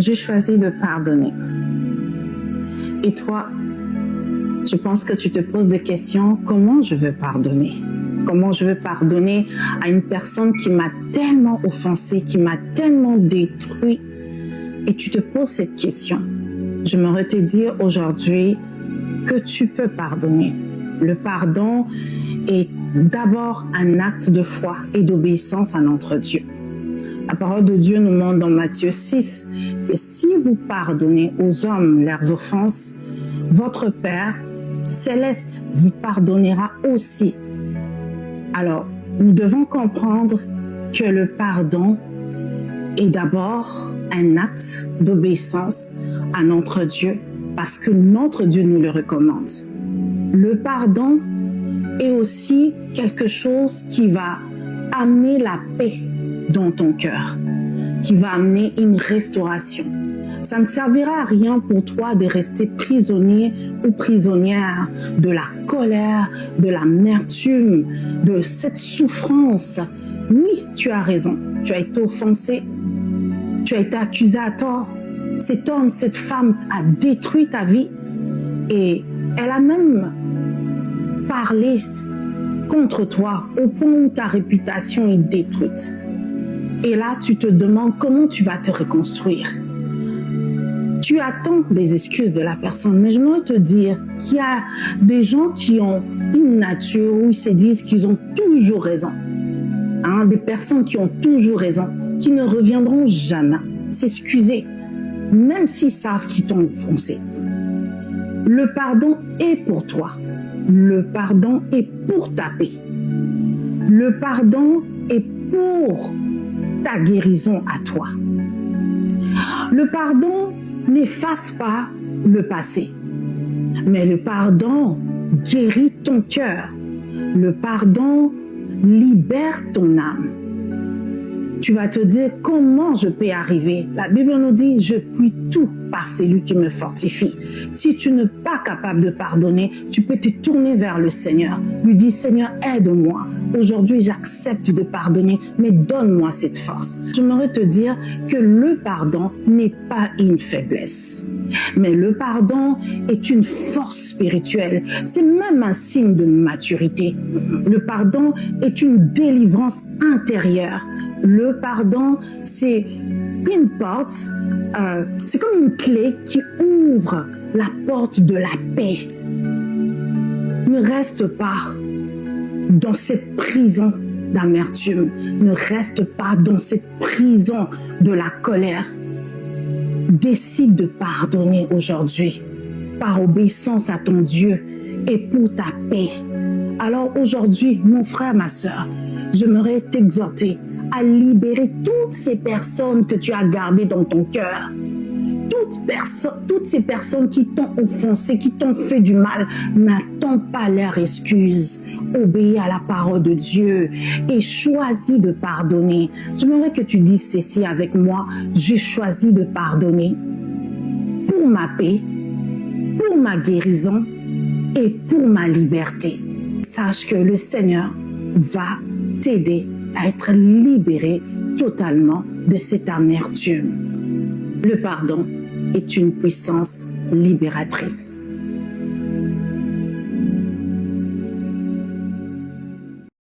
j'ai choisi de pardonner. Et toi, je pense que tu te poses des questions, comment je veux pardonner? Comment je veux pardonner à une personne qui m'a tellement offensé, qui m'a tellement détruit? Et tu te poses cette question. J'aimerais te dire aujourd'hui que tu peux pardonner. Le pardon est d'abord un acte de foi et d'obéissance à notre Dieu. La parole de Dieu nous montre dans Matthieu 6 que si vous pardonnez aux hommes leurs offenses, votre Père céleste vous pardonnera aussi. Alors, nous devons comprendre que le pardon est d'abord un acte d'obéissance à notre Dieu parce que notre Dieu nous le recommande. Le pardon est aussi quelque chose qui va amener la paix dans ton cœur, qui va amener une restauration. Ça ne servira à rien pour toi de rester prisonnier ou prisonnière de la colère, de l'amertume, de cette souffrance. Oui, tu as raison, tu as été offensé, tu as été accusé à tort. Cet homme, cette femme a détruit ta vie et elle a même parlé contre toi au point où ta réputation est détruite. Et là, tu te demandes comment tu vas te reconstruire. Tu attends des excuses de la personne, mais je veux te dire qu'il y a des gens qui ont une nature où ils se disent qu'ils ont toujours raison. Des personnes qui ont toujours raison, qui ne reviendront jamais s'excuser, même s'ils savent qu'ils t'ont offensé. Le pardon est pour toi. Le pardon est pour ta paix. Le pardon est pour ta guérison à toi. Le pardon n'efface pas le passé, mais le pardon guérit ton cœur. Le pardon libère ton âme. Tu vas te dire comment je peux y arriver. La Bible nous dit, je puis tout par celui qui me fortifie. Si tu n'es pas capable de pardonner, tu peux te tourner vers le Seigneur. Lui dire, Seigneur, aide-moi. Aujourd'hui, j'accepte de pardonner, mais donne-moi cette force. J'aimerais te dire que le pardon n'est pas une faiblesse, mais le pardon est une force spirituelle. C'est même un signe de maturité. Le pardon est une délivrance intérieure. Le pardon, c'est une porte, c'est comme une clé qui ouvre la porte de la paix. Ne reste pas dans cette prison d'amertume. Ne reste pas dans cette prison de la colère. Décide de pardonner aujourd'hui par obéissance à ton Dieu et pour ta paix. Alors aujourd'hui, mon frère, ma sœur, j'aimerais t'exhorter à libérer toutes ces personnes que tu as gardées dans ton cœur. Toutes ces personnes qui t'ont offensé, qui t'ont fait du mal, n'attends pas leurs excuses. Obéis à la parole de Dieu et choisis de pardonner. J'aimerais que tu dises ceci avec moi. J'ai choisi de pardonner pour ma paix, pour ma guérison et pour ma liberté. Sache que le Seigneur va t'aider à être libéré totalement de cette amertume. Le pardon est une puissance libératrice.